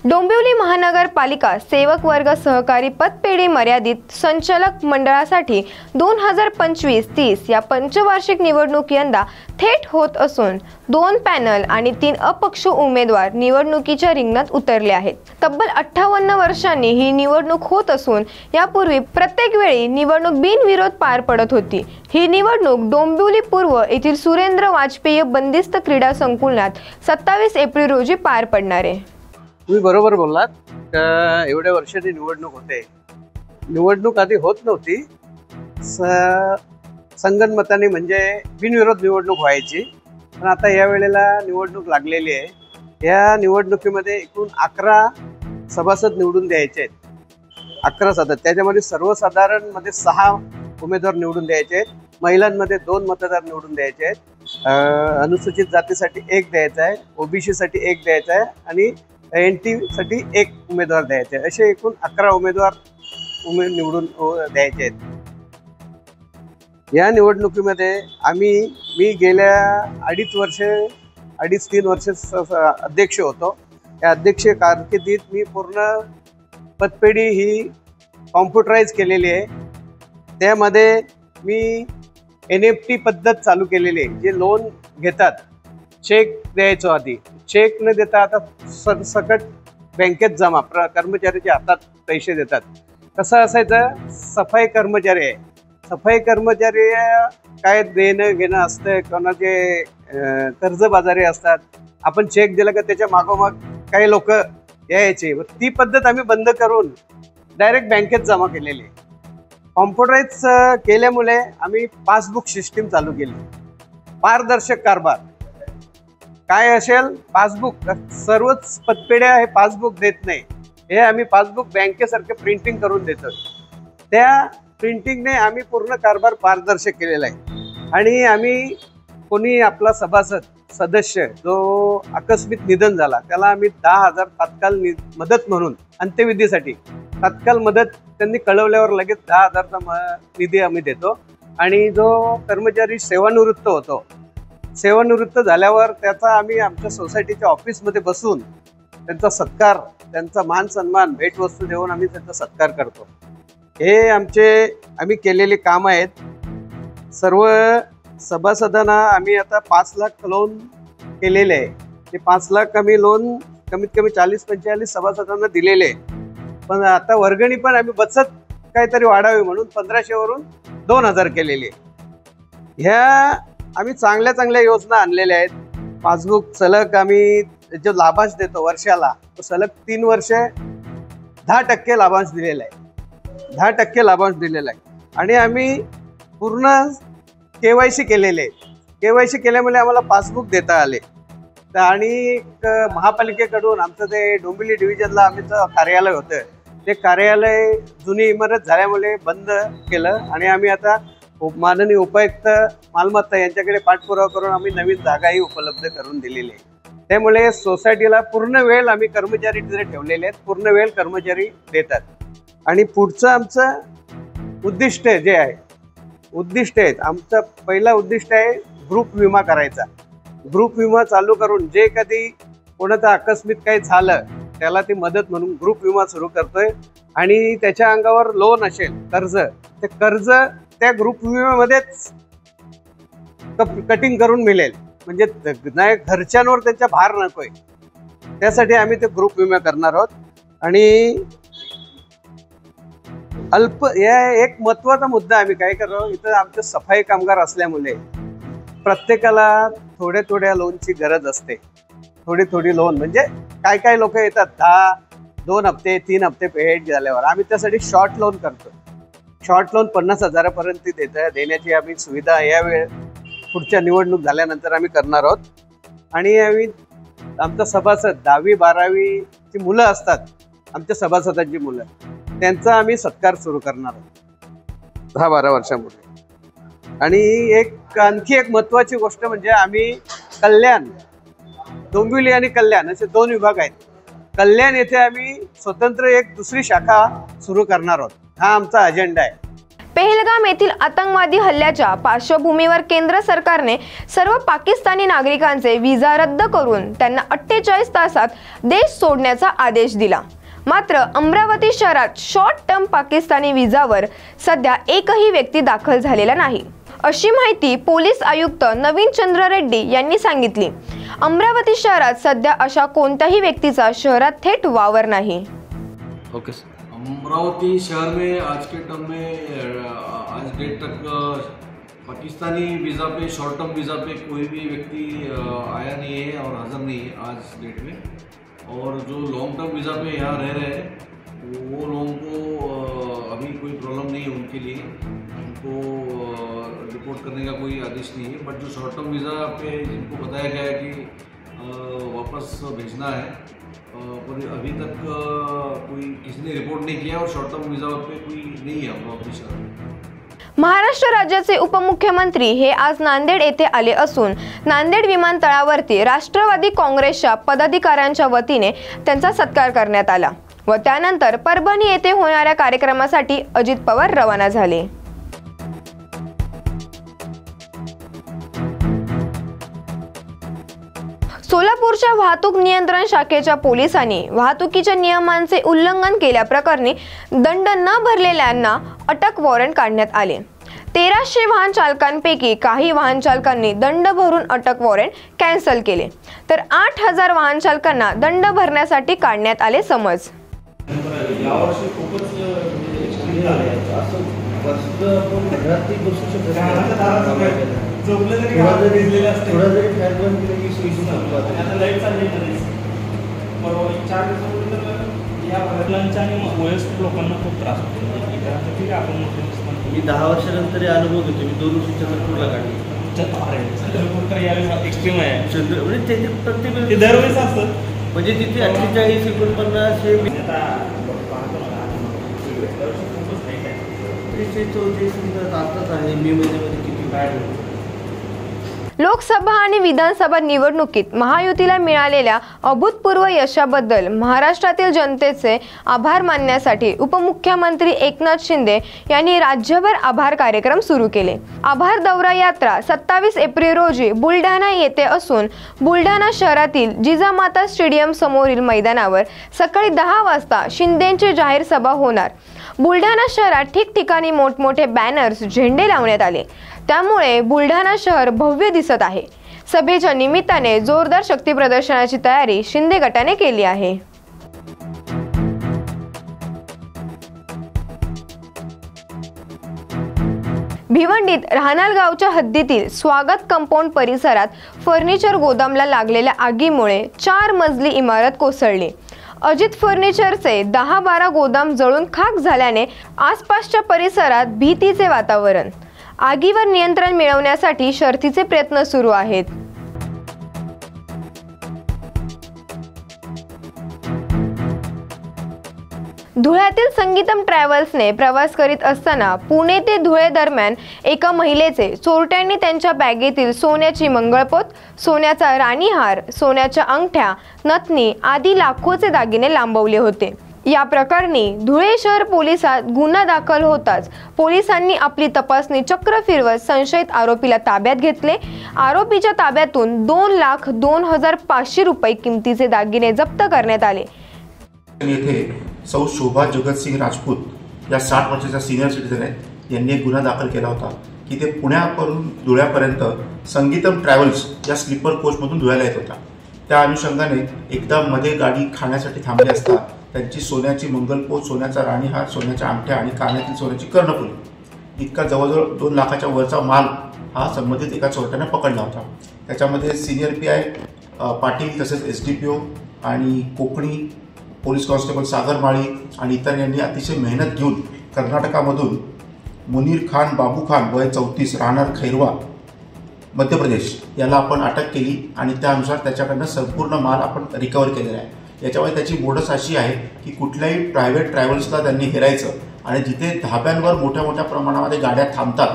डोंबिवली महानगरपालिका सेवक वर्ग सहकारी पतपेढी मर्यादित संचालक मंडळासाठी 2025-30 या पंचवार्षिक निवडणूक यंदा थेट होत असून 2 पॅनल आणि 3 अपक्ष उमेदवार निवडणुकीच्या रिंगणात उतरले आहेत। तब्बल 58 वर्षांनी ही निवडणूक होत असून यापूर्वी प्रत्येक वेळी निवडणूक बिनविरोध पार पडत होती। ही निवडणूक डोंबिवली पूर्व येथील सुरेंद्र वाजपेयी बंदिस्त क्रीडा संकुलात 27 एप्रिल रोजी पार पडणार आहे। तुम्ही बरोबर बोललात। एवढ्या वर्षांनी निवडणूक होते। निवडणूक आधी होत नव्हती, संगनमताने म्हणजे बिनविरोध निवडणूक व्हायची, पण आता या वेळेला निवडणूक लागलेली आहे। या निवडणुकीमध्ये एकूण 11 सभासद निवडून द्यायचे आहेत। 11 सदस्य, त्याच्यामध्ये सर्वसाधारण मध्ये 6 उमेदवार निवडून द्यायचे आहेत, महिलांमध्ये 2 मतदार निवडून द्यायचे आहेत, अनुसूचित जातीसाठी 1 द्यायचा आहे, ओबीसी साठी 1 द्यायचा आहे आणि NT साठी 1 उमेदवार द्यायचे आहे। असे एकूण 11 उमेदवार निवडून द्यायचे आहेत। या निवडणुकीमध्ये मी गेल्या 2.5-3 वर्ष अध्यक्ष होतो। या अध्यक्ष कारकिर्दीत मी पूर्ण पतपेढी ही कॉम्प्युटराइज केलेली आहे। त्यामध्ये मी NFT पद्धत चालू केलेली आहे। जे लोन घेतात, चेक द्यायचो आधी, चेक न देता आता सरसकट बँकेत जमा, कर्मचाऱ्याच्या हातात पैसे देतात। कसं असायचं, सफाई कर्मचारी आहे, सफाई कर्मचारी काय देणं घेणं असतं, कोणाचे कर्जबाजारी असतात, आपण चेक दिला का त्याच्या मागोमाग काही लोक यायचे। ती पद्धत आम्ही बंद करून डायरेक्ट बँकेत जमा केलेली आहे। कॉम्प्युटराइज केल्यामुळे आम्ही पासबुक सिस्टीम चालू केली। पारदर्शक कारभार काय असेल, पासबुक सर्वच पतपेढ्या हे पासबुक देत नाही, हे आम्ही पासबुक बँकेसारखे प्रिंटिंग करून देतो। त्या प्रिंटिंगने आम्ही पूर्ण कारभार पारदर्शक केलेला आहे। आणि आम्ही कोणी आपला सदस्य जो आकस्मिक निधन झाला त्याला आम्ही 10,000 तात्काळ मदत म्हणून अंत्यविधीसाठी तात्काळ मदत त्यांनी कळवल्यावर लगेच 10,000चा निधी आम्ही देतो। आणि जो कर्मचारी सेवानिवृत्त होतो, सेवानिवृत्त झाल्यावर त्याचा आम्ही आमच्या सोसायटीच्या ऑफिसमध्ये बसून त्यांचा सत्कार, त्यांचा मान सन्मान, भेटवस्तू देऊन आम्ही त्यांचा सत्कार करतो। हे आम्ही केलेले काम आहेत। सर्व सभासदांना आम्ही आता 5 लाख लोन केलेले आहे। ते 5 लाख आम्ही लोन कमीत कमी 40-45 सभासदांना दिलेले आहे। पण आता वर्गणी पण आम्ही बचत काहीतरी वाढावी म्हणून 1500 वरून 2000 केलेली आहे। ह्या आम्ही चांगल्या योजना आणलेल्या आहेत। पासबुक सलग आम्ही जो लाभांश देतो वर्षाला, तो सलग 3 वर्ष 10% लाभांश दिलेला आहे। 10% लाभांश दिलेला आहे। आणि आम्ही पूर्ण KYC केलेले आहे। KYC केल्यामुळे आम्हाला पासबुक देता आले। आणि महापालिकेकडून आमचं ते डोंबिवली डिव्हिजनला आमचं कार्यालय होतं, ते कार्यालय जुनी इमारत झाल्यामुळे बंद केलं आणि आम्ही आता माननीय उपायुक्त मालमत्ता यांच्याकडे पाठपुरावा करून आम्ही नवीन जागाही उपलब्ध करून दिलेली आहे। त्यामुळे सोसायटीला पूर्ण वेळ आम्ही कर्मचारी तिथे ठेवलेले आहेत, पूर्ण वेळ कर्मचारी देतात। आणि पुढचं आमचं उद्दिष्ट जे आहे, आमचं पहिला उद्दिष्ट आहे ग्रुप विमा करायचा। ग्रुप विमा चालू करून जे कधी कोणाचं आकस्मिक काही झालं त्याला ती मदत म्हणून ग्रुप विमा सुरू करतोय। आणि त्याच्या अंगावर लोन असेल, कर्ज, ते कर्ज त्या ग्रुप विम्यामध्येच कटिंग करून मिळेल, म्हणजे नाही घरच्यांवर त्यांचा भार नकोय। त्यासाठी आम्ही ते ग्रुप विमा करणार आहोत। आणि एक महत्वाचा मुद्दा आम्ही काय करतो, इथं आमचे सफाई कामगार असल्यामुळे प्रत्येकाला थोड्या लोनची गरज असते। थोडी लोन म्हणजे काय लोक येतात 2 हप्ते 3 हप्ते पेड झाल्यावर, आम्ही त्यासाठी शॉर्ट लोन करतो। शॉर्ट लोन 50,000 पर्यंत देण्याची आम्ही सुविधा पुढच्या निवडणूक झाल्यानंतर आम्ही करणार आहोत। आणि आम्ही आमचा सभासद 10वी-12वीची मुलं असतात, आमच्या सभासदांची मुलं, त्यांचा आम्ही सत्कार सुरू करणार आहोत 10-12 वर्षांपूर्वी। आणि आणखी एक महत्वाची गोष्ट म्हणजे आम्ही कल्याण, डोंबिवली आणि कल्याण असे 2 विभाग आहेत। कल्याण येथे आम्ही स्वतंत्र एक दुसरी शाखा सुरू करणार आहोत। हा आमचा अजेंडा आहे। पहलगाम येथील आतंकवादी हल्ल्याच्या पार्श्वभूमीवर केंद्र सरकारने सर्व पाकिस्तानी नागरिकांचे व्हिसा रद्द करून त्यांना 48 तासात देश सोडण्याचा आदेश दिला। मात्र अमरावती शहरात शॉर्ट टर्म पाकिस्तानी व्हिसावर सध्या एकही व्यक्ती दाखल झालेला नाही, अशी माहिती पोलीस आयुक्त नवीन चंद्र रेड्डी यांनी सांगितली। अमरावती शहरात सध्या अशा कोणत्याही व्यक्तीचा शहरात थेट वावर नाही। Okay sir. अमरावती शहर में आज के टर्म में आज डेट तक पाकिस्तानी वीज़ा पे शॉर्ट टर्म वीज़ा पे कोई भी व्यक्ति आया नहीं है और हाज़िर नहीं है आज डेट में। और जो लॉन्ग टर्म वीज़ा पे यहाँ रह रहे हैं वो लोगों को अभी कोई प्रॉब्लम नहीं है उनके लिए, उनको रिपोर्ट करने का कोई आदेश नहीं है। बट जो शॉर्ट टर्म वीज़ा पे जिनको बताया गया है कि वापस भेजना है, पर अभी तक कोई किसी ने रिपोर्ट नहीं किया और शॉर्ट टर्म वीज़ा पे कोई नहीं है अमरावती शहर में। महाराष्ट्र राज्याचे उपमुख्यमंत्री हे आज नांदेड येथे आले असून नांदेड विमानतळावरती राष्ट्रवादी काँग्रेसच्या पदाधिकाऱ्यांच्या वतीने त्यांचा सत्कार करण्यात आला व त्यानंतर परभणी येथे होणाऱ्या कार्यक्रमासाठी अजित पवार रवाना झाले। सोलापूरच्या वाहतूक नियंत्रण शाखेच्या पोलिसांनी वाहतुकीच्या नियमांचे उल्लंघन केल्याप्रकरणी दंड न भरलेल्यांना अटक वॉरंट काढण्यात आले। 1300 वाहन चालकांपैकी काही वाहन चालकांनी दंड भरून अटक वॉरंट कॅन्सल केले, तर 8000 वाहन चालकांना दंड भरण्यासाठी काढण्यात आले समज। यावर्षी खूपच एक्सट्रीम झाले असं घरातही बसू शकत थोडा जरी फॅन बंद केलं की स्विच आता लाईट चालली परवा 4 दिवसापूर्वी या भागातल्यांच्या आणि वयस्कर लोकांना खूप त्रास होतो। ठीक आहे, आपण मी 10 वर्षानंतर अनुभव घेतो। मी 2 वर्ष चंद्रपूरला काढली। चंद्रपूर यावेळी एक्स्ट्रीम आहे म्हणजे ते प्रत्येक दरवेळेस असतं, म्हणजे तिथे 48 49 हे आताच आहे मे महिन्यामध्ये किती बॅड होतं। लोकसभा आणि विधानसभा निवडणुकीत महायुतीला मिळालेल्या अभूतपूर्व यशाबद्दल महाराष्ट्रातील जनतेचे आभार मानण्यासाठी उपमुख्यमंत्री एकनाथ शिंदे यांनी राज्यभर आभार कार्यक्रम सुरू केले। आभार दौरा यात्रा 27 एप्रिल रोजी बुलढाणा येथे असून बुलढाणा शहरातील जिजामाता स्टेडियम समोरील मैदानावर सकाळी 10 वाजता शिंदेंची जाहीर सभा होणार। बुलढाणा शहरात ठिकठिकाणी मोठमोठे बॅनर्स, झेंडे लावण्यात आले, त्यामुळे बुलढाणा शहर भव्य दिसत आहे। सभेच्या निमित्ताने जोरदार शक्ती प्रदर्शनाची तयारी शिंदे गटाने केली आहे। भिवंडीत राहनाल गावच्या हद्दीतील स्वागत कंपाऊंड परिसरात फर्निचर गोदामला लागलेल्या आगीमुळे 4 मजली इमारत कोसळली। अजित फर्निचरचे 10-12 गोदाम जळून खाक झाल्याने आसपासच्या परिसरात भीतीचे वातावरण। आगीवर नियंत्रण मिळवण्यासाठी शर्थीचे प्रयत्न सुरू आहेत। धुळ्यातील संगीतम ट्रॅव्हल्सने प्रवास करीत असताना पुणे ते धुळे दरम्यान एका महिलेचे चोरट्यांनी त्यांच्या बॅगेतील सोन्याची मंगळपोत, सोन्याचा राणीहार, सोन्याच्या अंगठ्या, नथनी आदी लाखोचे दागिने लांबवले होते। या प्रकरणी धुळे शहर पोलिसात गुन्हा दाखल होताच पोलिसांनी आपली तपासणी चक्र फिरवत संशयित आरोपीला ताब्यात घेतले। आरोपीच्या ताब्यातून 2,02,500 रुपये किमतीचे दागिने जप्त करण्यात आले। येथे सौ शोभा जगतसिंग राजपूत या 60 वर्षाच्या सिनियर सिटीजन आहेत। यांनी एक गुन्हा दाखल केला होता की ते पुण्यापासून धुळ्यापर्यंत संगीतम ट्रॅव्हल्स या स्लीपर कोचमधून धुळ्याला येत होता। त्या अनुषंगाने एकदा मध्ये गाडी खाण्यासाठी थांबली असता त्यांची सोन्याची मंगलपोत, सोन्याचा राणीहार, सोन्याच्या अंगठ्या आणि कानातील सोन्याची कर्णफुले इतका जवळजवळ 2 लाखाच्या वरचा माल हा संबंधित एका चोरट्याने पकडला होता। त्याच्यामध्ये सिनियर PI पाटील तसेच SDPO आणि कोकणी पोलीस कॉन्स्टेबल सागर माळी आणि इतर यांनी अतिशय मेहनत घेऊन कर्नाटकामधून मुनीर खान बाबू खान वय 34 राहणार खैरवा मध्य प्रदेश याला आपण अटक केली आणि त्यानुसार त्याच्याकडनं संपूर्ण माल आपण रिकवर केलेला आहे। याच्यामुळे त्याची मोडस अशी आहे की कुठल्याही प्रायव्हेट ट्रॅव्हल्सला त्यांनी हेरायचं आणि जिथे धाब्यांवर मोठ्या मोठ्या प्रमाणामध्ये गाड्या थांबतात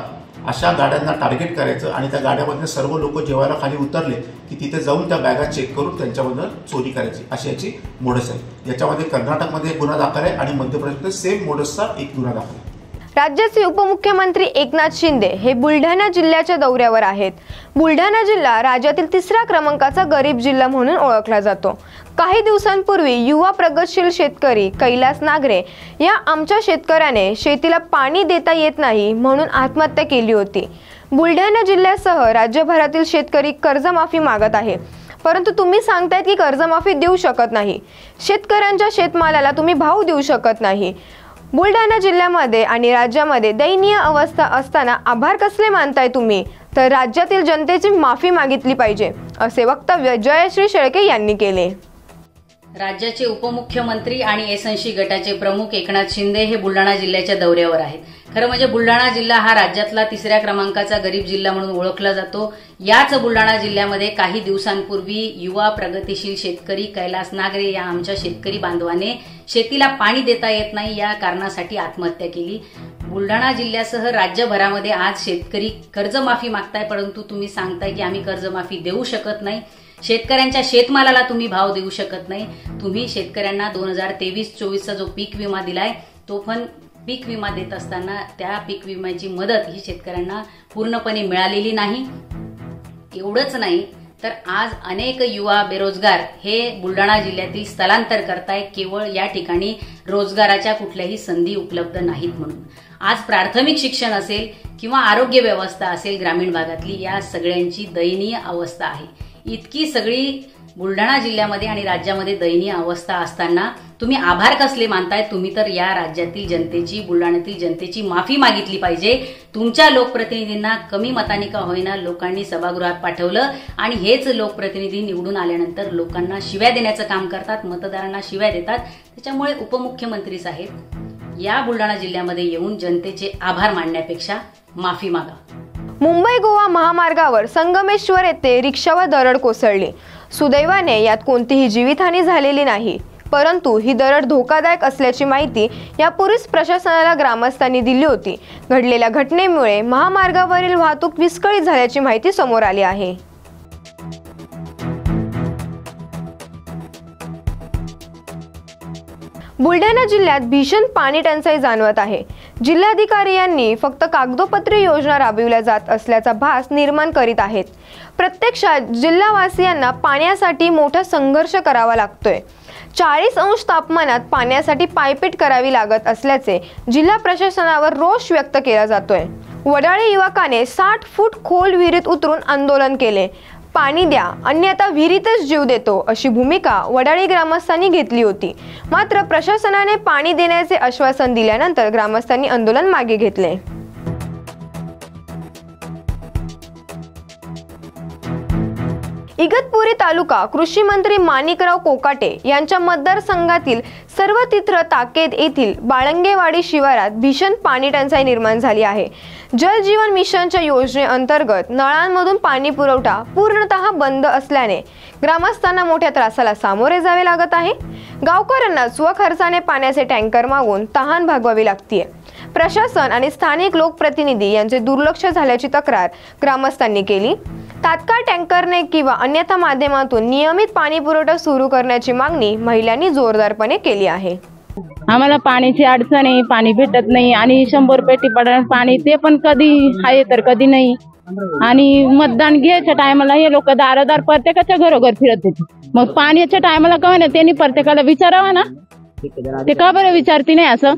अशा गाड्यांना टार्गेट करायचं आणि त्या गाड्यामधले सर्व लोक जेवायला खाली उतरले की तिथे जाऊन त्या बॅगा चेक करून त्यांच्यामधून चोरी करायची अशी याची मोडस आहे। याच्यामध्ये कर्नाटकमध्ये एक गुन्हा दाखल आहे आणि मध्य प्रदेशमध्ये सेम मोडसचा एक गुन्हा दाखल आहे। राज्याचे उपमुख्यमंत्री एकनाथ शिंदे हे बुलढाणा जिल्ह्याच्या दौऱ्यावर आहेत। बुलढाणा जिल्हा राज्यातील 3ऱ्या क्रमांकाचा गरीब जिल्हा म्हणून ओळखला जातो। काही दिवसांपूर्वी युवा प्रगतशील शेतकरी कैलास नागरे या आमच्या शेतकऱ्याने शेतीला पाणी देता येत नाही म्हणून आत्महत्या केली होती। बुलढाणा जिल्ह्यासह राज्यभरातील शेतकरी कर्जमाफी मागत आहे, परंतु तुम्ही सांगतायत की कर्जमाफी देऊ शकत नाही। शेतकऱ्यांच्या शेतमालाला तुम्ही भाव देऊ शकत नाही। बुलढाणा जिल्ह्यामध्ये आणि राज्यामध्ये दयनीय अवस्था असताना आभार कसले मानताय तुम्ही? तर राज्यातील जनतेची माफी मागितली पाहिजे, असे वक्तव्य जयश्री शेळके यांनी केले। राज्याचे उपमुख्यमंत्री आणि एसएनसी गटाचे प्रमुख एकनाथ शिंदे हे बुलढाणा जिल्ह्याच्या दौऱ्यावर आहेत। खरं म्हणजे बुलढाणा जिल्हा हा राज्यातला 3ऱ्या क्रमांकाचा गरीब जिल्हा म्हणून ओळखला जातो। याच बुलढाणा जिल्ह्यामध्ये काही दिवसांपूर्वी युवा प्रगतिशील शेतकरी कैलास नागरे या आमच्या शेतकरी बांधवाने शेतीला पाणी देता येत नाही या कारणासाठी आत्महत्या केली। बुलढाणा जिल्ह्यासह राज्यभरामध्ये आज शेतकरी कर्जमाफी मागताय, परंतु तुम्ही सांगताय की आम्ही कर्जमाफी देऊ शकत नाही। शेतकऱ्यांच्या शेतमालाला तुम्ही भाव देऊ शकत नाही। तुम्ही शेतकऱ्यांना 2023-24चा जो पीक विमा दिलाय तो पण पीक विमा देत असताना त्या पीक विम्याची मदत ही शेतकऱ्यांना पूर्णपणे मिळालेली नाही। एवढंच नाही तर आज अनेक युवा बेरोजगार हे बुलढाणा जिल्ह्यातील स्थलांतर करताय, केवळ या ठिकाणी रोजगाराच्या कुठल्याही संधी उपलब्ध नाहीत म्हणून। आज प्राथमिक शिक्षण असेल किंवा आरोग्य व्यवस्था असेल ग्रामीण भागातली, या सगळ्यांची दयनीय अवस्था आहे। इतकी सगळी बुलढाणा जिल्ह्यामध्ये आणि राज्यामध्ये दयनीय अवस्था असताना तुम्ही आभार कसले मानताय? तुम्ही तर या राज्यातील जनतेची, बुलढाण्यातील जनतेची माफी मागितली पाहिजे। तुमच्या लोकप्रतिनिधींना कमी मतांनी का होईना लोकांनी सभागृहात पाठवलं आणि हेच लोकप्रतिनिधी निवडून आल्यानंतर लोकांना शिव्या देण्याचं काम करतात, मतदारांना शिव्या देतात। त्याच्यामुळे उपमुख्यमंत्री साहेब या बुलढाणा जिल्ह्यामध्ये येऊन जनतेचे आभार मानण्यापेक्षा माफी मागा। मुंबई गोवा महामार्गावर संगमेश्वर येथे रिक्षावर दरड कोसळली। सुदैवाने यात कोणतीही जीवितहानी झालेली नाही, परंतु ही दरड धोकादायक असल्याची माहिती यापूर्वीच प्रशासनाला ग्रामस्थांनी दिली होती। घडलेल्या घटनेमुळे महामार्गावरील वाहतूक विस्कळीत झाल्याची माहिती समोर आली आहे। बुलढाणा जिल्ह्यात भीषण पाणी टंचाई जाणवत आहे। जिल्हाधिकारी यांनी फक्त कागदोपत्री योजना राबविल्या जात असल्याचा भास निर्माण करीत आहेत। प्रत्यक्षात जिल्हावासियांना पाण्यासाठी मोठा संघर्ष करावा लागतोय। 40 अंश तापमानात पाण्यासाठी पायपीट करावी लागत असल्याचे जिल्हा प्रशासनावर रोष व्यक्त केला जातोय। वडाळी युवकाने 60 फूट खोल विहिरीत उतरून आंदोलन केले। पाणी द्या अन्यथा विहिरीतच जीव देतो अशी भूमिका वडाळी ग्रामस्थांनी घेतली होती। मात्र प्रशासनाने पाणी देण्याचे आश्वासन दिल्यानंतर ग्रामस्थांनी आंदोलन मागे घेतले। इगतपुरी तालुका कृषी मंत्री माणिकराव कोकाटे यांच्या मतदारसंघातील सर्व तिथ्र ताकेद येथील बाळंगेवाडी शिवारात भीषण पाणी टंचाई निर्माण झाली आहे। जल जीवन मिशनच्या योजनेअंतर्गत नळांमधून पाणी पुरवठा पूर्णतः बंद असल्याने ग्रामस्थांना मोठ्या त्रासाला सामोरे जावे लागत आहे। गावकऱ्यांना स्वखर्चाने पाण्याचे टँकर मागून तहान भागवावी लागते। प्रशासन आणि स्थानिक लोकप्रतिनिधी यांचे दुर्लक्ष झाल्याची तक्रार ग्रामस्थांनी केली। तात्काळ टँकरने किंवा अन्यथा माध्यमातून नियमित पाणी पुरवठा सुरू करण्याची मागणी महिलांनी जोरदारपणे केली आहे। आम्हाला पाण्याची अडचण आहे, पाणी भेटत नाही आणि 100 रुपये टिपाडानं पाणी ते पण कधी आहे तर कधी नाही। आणि मतदान घ्यायच्या टायमाला हे लोक दारोदार प्रत्येकाच्या घरोघर फिरत होते। मग पाण्याच्या टायमाला का ना त्यांनी प्रत्येकाला विचारावं ना, ते का बरं विचारती नाही असं?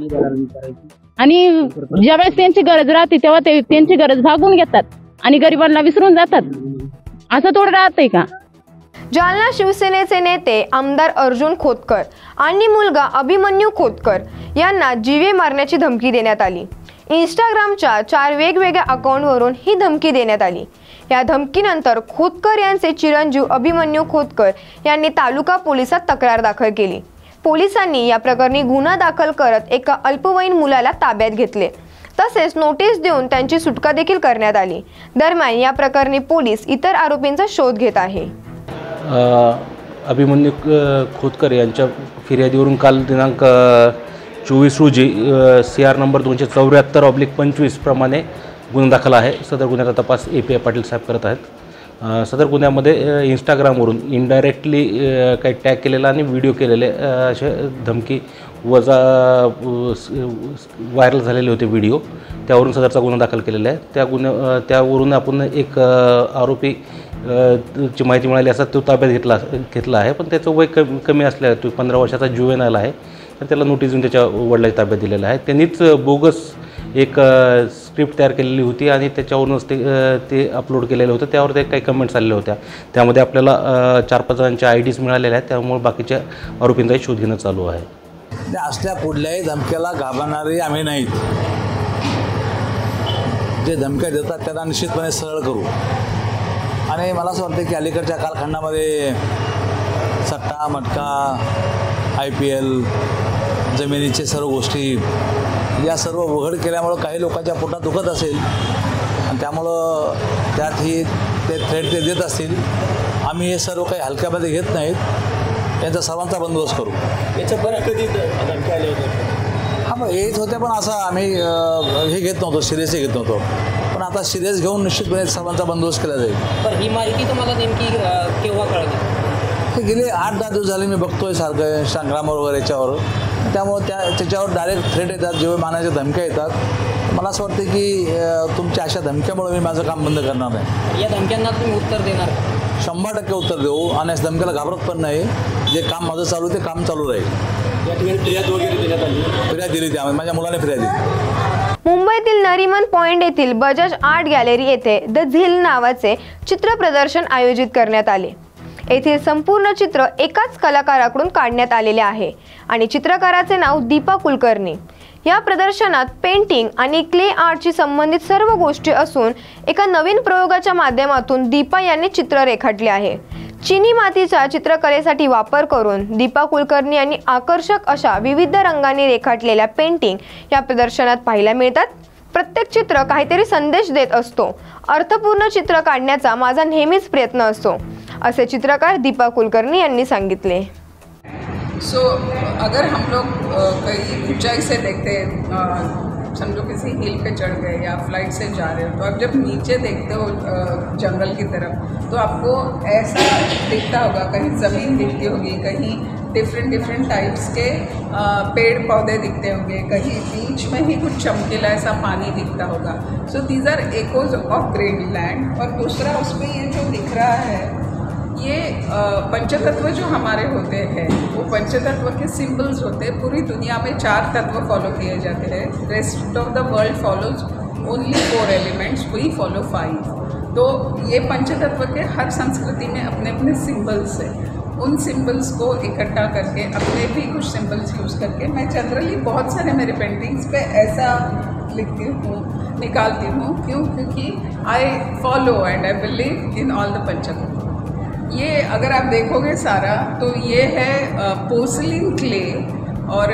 आणि ज्यावेळेस त्यांची गरज राहते तेव्हा ते त्यांची गरज भागून घेतात आणि गरिबांना विसरून जातात। असं थोडं राहतंय का? जालना शिवसेनेचे नेते आमदार अर्जुन खोतकर आणि मुलगा अभिमन्यू खोतकर यांना जीवे मारण्याची धमकी देण्यात आली। इंस्टाग्रामच्या 4 वेगवेगळ्या अकाउंटवरून ही धमकी देण्यात आली। या धमकीनंतर खोतकर यांचे चिरंजीव अभिमन्यू खोतकर यांनी तालुका पोलिसात तक्रार दाखल केली। पोलिसांनी या प्रकरणी गुन्हा दाखल करत एका अल्पवयीन मुलाला ताब्यात घेतले, तसेच नोटीस देऊन त्यांची सुटका देखील करण्यात आली। दरम्यान या प्रकरणी पोलीस इतर आरोपींचा शोध घेत आहे। अभिमन्यू खोतकर यांच्या फिर्यादीवरून काल दिनांक 24 रोजी CR नंबर 274/25 प्रमाणे गुन्हा दाखल आहे। सदर गुन्ह्याचा तपास API पाटील साहेब करत आहेत। सदर गुन्ह्यामध्ये इंस्टाग्रामवरून इनडायरेक्टली काही टॅग केलेला आणि व्हिडिओ केलेले असे धमकी वजा व्हायरल झालेले होते व्हिडिओ, त्यावरून सदरचा गुन्हा दाखल केलेला आहे। त्यावरून आपण एक आरोपी ची माहिती मिळाली असता तो ताब्यात घेतला आहे, पण त्याचं वय कमी असल्या तो 15 वर्षाचा जुवेनाइल आहे, तर त्याला नोटीस देऊन त्याच्या वडिलांच्या ताब्यात दिलेला आहे। त्यांनीच बोगस एक स्क्रिप्ट तयार केलेली होती आणि त्याच्यावरूनच ते अपलोड केलेलं होतं। त्यावर ते काही कमेंट्स आलेल्या होत्या, त्यामध्ये आपल्याला 4-5 जणांचे IDs मिळालेले आहेत, त्यामुळे बाकीच्या आरोपींचाही शोध घेणं चालू आहे। असल्या कुठल्याही धमक्याला घाबरणारे आम्ही नाहीत। जे धमक्या देतात त्यांना निश्चितपणे सरळ करू। आणि मला असं वाटतं की अलीकडच्या कालखंडामध्ये सट्टा मटका IPL जमिनीचे सर्व गोष्टी या सर्व उघड केल्यामुळं काही लोकांच्या पोटात दुखत असेल आणि त्यामुळं त्यातही ते थ्रेट ते देत असतील। आम्ही हे सर्व काही हलक्यामध्ये घेत नाहीत, यांचा सर्वांचा बंदोबस्त करू। याच्या बरं कधी धमक्या आले होते? हां, मग येत होते, पण असं आम्ही हे घेत नव्हतो, सिरियसली घेत नव्हतो, पण आता सिरियस घेऊन निश्चितपणे सर्वांचा बंदोबस्त केला जाईल। पण ही माहिती तुम्हाला नेमकी केव्हा कळली? हे गेले 8-10 दिवस झाले मी बघतोय सारखं इंस्टाग्रामवर वगैरे याच्यावर, त्यामुळं त्याच्यावर डायरेक्ट थ्रेट येतात, जेव्हा मानाच्या धमक्या येतात। मला असं वाटतं की तुमच्या अशा धमक्यामुळे मी माझं काम बंद करणार नाही। या धमक्यांना तुम्ही उत्तर देणार? 100% उत्तर देऊ आणि या धमक्याला घाबरत पण नाही। जे काम माझं चालू ते काम चालू राहील। या ठिकाणी फिर्याद वगैरे देण्यात आली? फिर्याद दिली त्यामुळे माझ्या मुलाने फिर्याद दिली। मुंबईतील नरिमन पॉइंट येथील बजाज आर्ट गॅलरी येथे द झील नावाचे चित्र प्रदर्शन आयोजित करण्यात आले। येथील संपूर्ण चित्र एकाच कलाकाराकडून काढण्यात आलेले आहे आणि चित्रकाराचे नाव दीपा कुलकर्णी। या प्रदर्शनात पेंटिंग आणि क्ले आर्टशी संबंधित सर्व गोष्टी असून एका नवीन प्रयोगाच्या माध्यमातून दीपा यांनी चित्र रेखाटले आहे। चिनी मातीचा चित्रकलेसाठी वापर करून दीपा कुलकर्णी यांनी आकर्षक अशा विविध रंगांनी रेखाटलेल्या पेंटिंग या प्रदर्शनात पाहायला मिळतात। प्रत्येक चित्र काहीतरी संदेश देत असतो। अर्थपूर्ण चित्र काढण्याचा माझा नेहमीच प्रयत्न असतो, असे चित्रकार दीपा कुलकर्णी यांनी सांगितले। अगर हम लोग कहीं ऊंचाई से देखते हैं, समझो किसी हिल पे चढ़ गए या फ्लाइट से जा रहे हो, तो आप जब नीचे देखते हो जंगल की तरफ, तो आपको ऐसा दिखता होगा, कहीं ज़मीन दिखती होगी, कहीं डिफरेंट टाइप्स के पेड़ पौधे दिखते होंगे, कहीं बीच में ही कुछ चमकीला ऐसा पानी दिखता होगा। So these are echoes of green land. और दूसरा उसमें ये जो दिख रहा है, ये पंचतत्व जो हमारे होते हैं वो पंचतत्व के सिंबल्स होते हैं। पूरी दुनिया में 4 तत्व फॉलो किए जाते हैं। Rest of the world follows only 4 elements, we follow 5। तो ये पंचतत्व के हर संस्कृति में अपने अपने सिंबल्स हैं। उन सिंबल्स को इकट्ठा करके अपने भी कुछ सिंबल्स यूज़ करके मैं जनरली बहुत सारे मेरे पेंटिंग्स पे ऐसा लिखती हूँ, निकालती हूँ। क्योंकि I follow and I believe in all the पंचतत्व। ये अगर आप देखोगे सारा, तो ये है पोर्सिलिन क्ले, और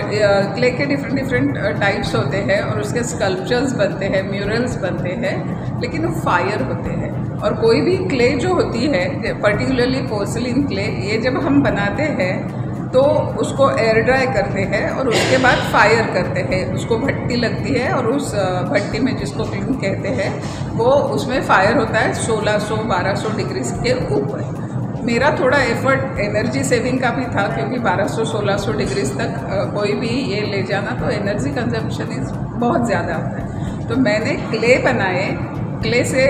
क्ले के डिफरेंट टाइप्स होते हैं और उसके स्कल्पचर्स बनते हैं, म्यूरल्स बनते हैं, लेकिन वो फायर होते हैं। और कोई भी क्ले जो होती है, पर्टिकुलरली पोर्सिलिन क्ले, ये जब हम बनाते हैं तो उसको एयर ड्राई करते हैं और उसके बाद फायर करते हैं। उसको भट्टी लगती है और उस भट्टी में, जिसको क्लिंग कहते हैं, वो उसमें फायर होता है 1600-1200 डिग्री के ऊपर। मेरा थोड़ा एफर्ट एनर्जी सेविंग का भी था, क्योंकि 1200-1600 डिग्रीज तक कोई भी ये ले जाना तो एनर्जी कंजप्शन इज़ बहुत ज़्यादा होता है। तो मैंने क्ले बनाए, क्ले से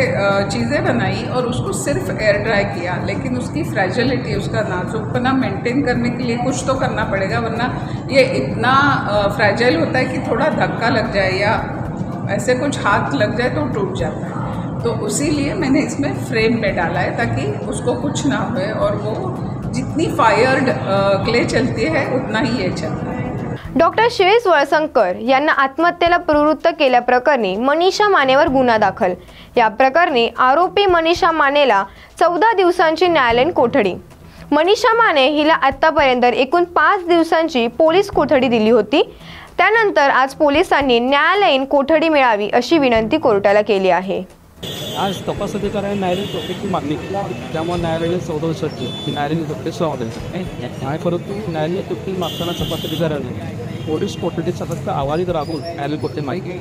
चीज़ें बनाई और उसको सिर्फ एयर ड्राई किया। लेकिन उसकी फ्रेजिलिटी, उसका नाजुकपना मेंटेन करने के लिए कुछ तो करना पड़ेगा, वरना ये इतना फ्रेजाइल होता है कि थोड़ा धक्का लग जाए या ऐसे कुछ हाथ लग जाए तो टूट जाता है। तो उसीलिए मैंने इसमें फ्रेम में डाला है, ताकि उसको कुछ ना हो और वो जितनी फायर्ड क्ले चलती है उतना ही ये चलता है। डॉक्टर शिवेश वळसंकर यांना आत्महत्येला प्रवृत्त केल्याप्रकरणी मनीषा मानेवर गुन्हा दाखल। या प्रकरणी आरोपी मनीषा मानेला 14 दिवसांची न्यायालयीन कोठडी। मनीषा माने हिला आतापर्यंत एकूण 5 दिवसांची पोलीस कोठडी दिली होती। त्यानंतर आज पोलिसांनी न्यायालयीन कोठडी मिळावी अशी विनंती कोर्टाला केली आहे। आज तपास अधिकाऱ्याने न्यायालयीन कोठडीची मागणी केली, त्यामुळे न्यायालयाने 14 दिवसाची न्यायालयीन कोठडी सुनावली आहे। परंतु न्यायालयीन कोठडी मागताना तपास अधिकाऱ्याने पोलीस कोठडीचा फक्त अहवाल राखून न्यायालयीन कोठडी मागितली।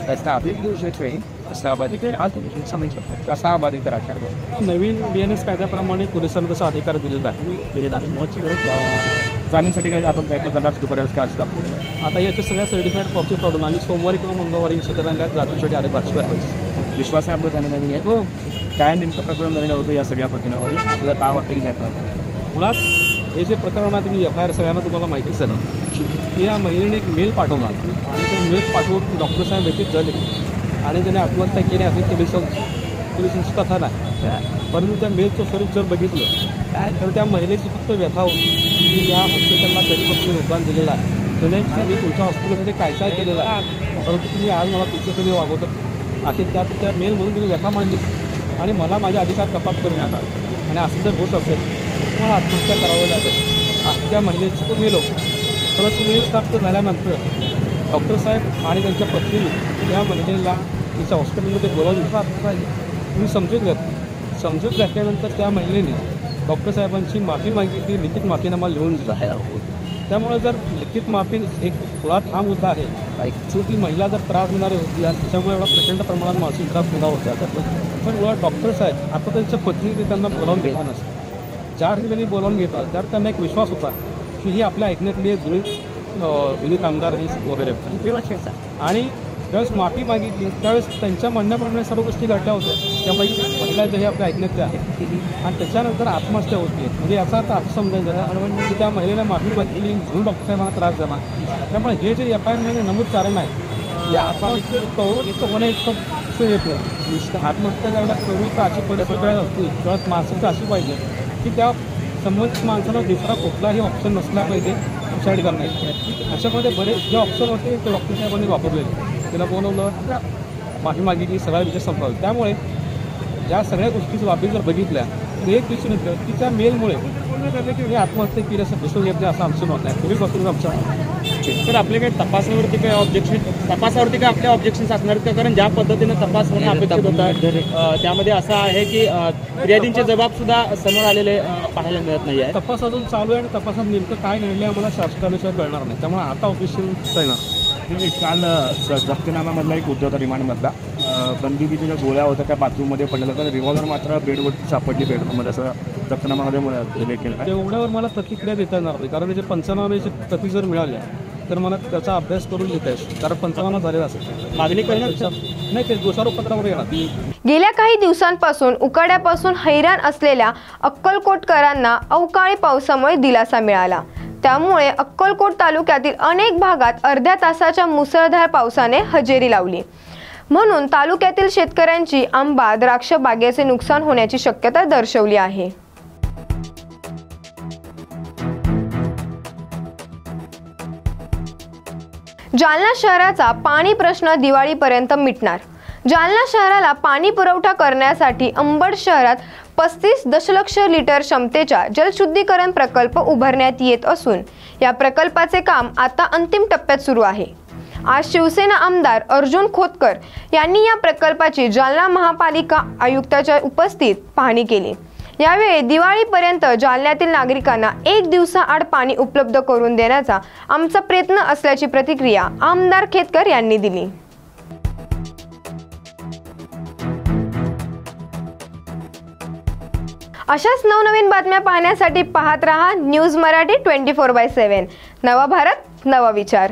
त्याचा अधिक दिवस कसा बाधित अधिकार नवीन BNS कायद्याप्रमाणे पोलिसांना कसा अधिकार दिलेला आहे जाण्यासाठी काही आपण प्रयत्न करणार दुपारी आज दाखवतो. आता याच्या सगळ्या सर्टिफाईड कॉपी काढून आणि सोमवारी किंवा मंगळवारी सदरांगात जातीसाठी आले विश्वास आहे आपलं त्याने नवीन आहे. हो काय नेमकं प्रकरण नवीन होतं या सगळ्या प्रकरणावर आपल्याला काय वाटतं की नाही. मुळात हे जे प्रकरण आहे तुम्ही FIR सगळ्यांना तुम्हाला माहितीच आहे ना की या महिलेने एक मेल पाठवला आणि ते मेल पाठवून डॉक्टर साहेब व्यतीत झाले आणि त्याने आत्महत्या केली असेल पोलिसांची कथा नाही. परंतु त्या मेलचं स्वरूप जर बघितलं तर त्या महिलेची फक्त व्यथा होती की या हॉस्पिटलला कधीपासून योगदान दिलेलं आहे त्याने तुमच्या हॉस्पिटलमध्ये काय काय केलेलं आहे परंतु तुम्ही आज मला तुमच्याकडे वागवतं आखिर त्या मेलमधून तुम्ही व्यथा मांडली आणि मला माझे अधिकार कपात करण्यात आले आणि असं जर होत असेल मला आत्महत्या करावं लागेल असं त्या महिलेचं तो मेल होतं. परंतु मेल प्राप्त झाल्यानंतर डॉक्टर साहेब आणि त्यांच्या पत्नीने त्या महिलेला तिच्या हॉस्पिटलमध्ये बोलावून तुम्ही समजूत घातल्यानंतर त्या महिलेने डॉक्टर साहेबांची माफी मागितली लिखित माफीनामा लिहून दिला. त्यामुळे जर लिखित माफी एक मुळात हा मुद्दा आहे ती महिला जर त्रास देणारी होती आणि त्याच्यामुळे एवढा प्रचंड प्रमाणात मानसिक त्रास होणार होता पण मुळात डॉक्टर साहेब आता त्यांच्या पत्नीने त्यांना बोलावून घेतला नसतं. ज्या त्यांनी बोलावून घेतला त्यात त्यांना एक विश्वास होता की ही आपल्या ऐकण्यातली एक जुनी कामगार ही वगैरे आणि ज्यावेळेस माफी मागितली त्यावेळेस त्यांच्या म्हणण्याप्रमाणे सर्व गोष्टी घडल्या होत्या त्यापैकी महिला जे हे आपल्या ऐकण्यातल्या आहेत आणि त्याच्यानंतर आत्महत्या होती म्हणजे याचा अर्थ असं समजायचं की त्या महिलेला माफी मागितली म्हणून डॉक्टर साहेबांना त्रास झाला. त्यामुळे हे जे FIR मध्ये नमूद कारण आहे आता इतकं होणं इतकं येतं आत्महत्या जेवढ्या प्रवृत्त अशी परिस्थिती असते तेव्हा माणसाची अशी पाहिजे की त्या संबंधित माणसाला दुसरा कुठलाही ऑप्शन नसला पाहिजे सुसाईड करण्याची. अशामध्ये बरेच जे ऑप्शन होते ते डॉक्टर साहेबांनी वापरलेले तिला बोलवलं माफी मागितली सगळा विषय संपवला. त्यामुळे या सगळ्या गोष्टीची बाबी जर बघितल्या तर एक दिसून येतं की त्या मेलमुळे हे आत्महत्या केली असं दिसून येत नाही असं आमचं मत आहे. पूर्वीपासून आमच्या तर आपले काही तपासावरती काही आपल्या ऑब्जेक्शन्स असणार का कारण ज्या पद्धतीने तपास होणं अपेक्षित होतं त्यामध्ये असं आहे की फिर्यादींचे जबाबसुद्धा समोर आलेले पाहायला मिळत नाही आहे. तपास अजून चालू आहे आणि तपासात नेमकं काय घडलं आम्हाला शासनानुसार कळणार नाही त्यामुळे आता ऑफिशियल येणार. काल जप्तनामामधला एक मुद्दा होता रिमांडमधला बंदुकीच्या ज्या गोळ्या होत्या त्या बाथरूममध्ये पडलेल्या तर रिव्हॉल्वर मात्र बेडवरती सापडली बेडरूममध्ये असं जप्तनामामध्ये केलं. एवढ्यावर मला प्रतिक्रिया देता येणार नाही कारण त्याचे पंचनाम्याची प्रती जर मिळाल्या तर मला त्याचा अभ्यास करून घेता येईल कारण पंचनामा झालेला असेल मागणी करण्यापेक्षा नाही ते दोषारोपपत्रावर येणार. गेल्या काही दिवसांपासून उकाड्यापासून हैराण असलेल्या अक्कलकोटकरांना अवकाळी पावसामुळे दिलासा मिळाला. त्यामुळे अक्कलकोट तालुक्यातील अनेक भागात अर्ध्या तासाच्या मुसळधार पावसाने हजेरी लावली. म्हणून तालुक्यातील शेतकऱ्यांची आंबा द्राक्ष बागेचे नुकसान होण्याची शक्यता दर्शवली आहे. जालना शहराचा पाणी प्रश्न दिवाळीपर्यंत मिटणार. जालना शहराला पाणी पुरवठा करण्यासाठी अंबड शहरात 35 दशलक्ष लिटर क्षमतेच्या जलशुद्धीकरण प्रकल्प उभारण्यात येत असून या प्रकल्पाचे काम आता अंतिम टप्प्यात सुरू आहे. आज शिवसेना आमदार अर्जुन खोतकर यांनी या प्रकल्पाची जालना महापालिका आयुक्ताच्या उपस्थितीत पाहणी केली. यावेळी दिवाळीपर्यंत जालन्यातील नागरिकांना 1 दिवसाआड पाणी उपलब्ध करून देण्याचा आमचा प्रयत्न असल्याची प्रतिक्रिया आमदार खेतकर यांनी दिली. अशाच नवनवीन बातम्या पाहण्यासाठी पाहत रहा न्यूज मराठी 24/7. नवा भारत नवा विचार.